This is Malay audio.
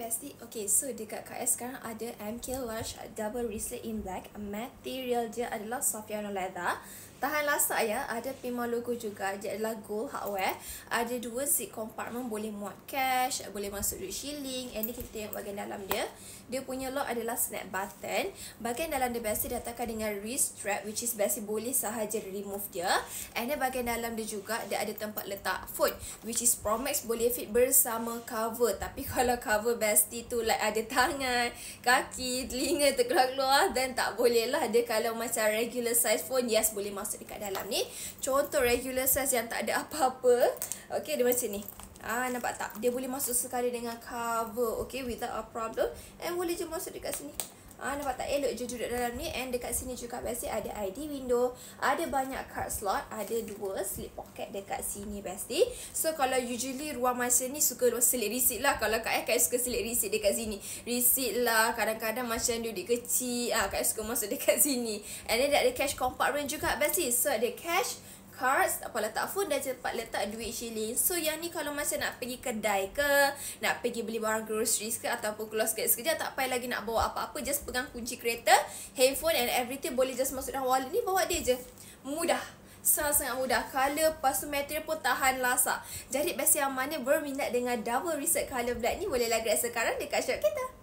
Bestie. Okay, so dekat KS sekarang ada MK Large Double Wristlet in Black. Material dia adalah soft piano leather. Tahan lasak ya. Ada Pima logo juga. Dia adalah gold hardware. Ada 2 zip compartment. Boleh muat cash. Boleh masuk duit shilling. And ni kita tengok bahagian dalam dia. Dia punya lock adalah snap button. Bahagian dalam dia Bestie datangkan dengan wrist strap, which is Bestie boleh sahaja remove dia. And then bahagian dalam dia juga dia ada tempat letak phone, which is Pro Max boleh fit bersama cover. Tapi kalau cover Bestie tu like ada tangan, kaki, telinga terkeluar-keluar, then tak boleh lah. Dia kalau macam regular size phone, yes boleh masuk dekat dalam ni. Contoh regular size yang tak ada apa-apa, okay, dia macam ni. Nampak tak? Dia boleh masuk sekali dengan cover, okay, without a problem. And boleh je masuk dekat sini. Nampak tak? Elok je duduk dalam ni. And dekat sini juga Bestie ada ID window. Ada banyak card slot. Ada 2 slip pocket dekat sini Bestie. So kalau usually ruang macam ni suka selit receipt lah. Kalau Kak suka selit receipt dekat sini. Receipt lah. Kadang-kadang macam duit kecil. Kak suka masuk dekat sini. And then ada cash compartment juga Bestie. So ada cash, cards, apa letak phone dan cepat letak duit shilling. So yang ni kalau macam nak pergi kedai ke, nak pergi beli barang groceries ke, ataupun keluar sekejap-sekejap, tak payah lagi nak bawa apa-apa, just pegang kunci kereta, handphone and everything, boleh just masuk dalam wallet ni, bawa dia je. Mudah. Sangat-sangat mudah. Color, lepas tu material pun tahan lasak. Jadi Bestie yang mana berminat dengan double wristlet color black ni, boleh lah grab sekarang dekat shop kita.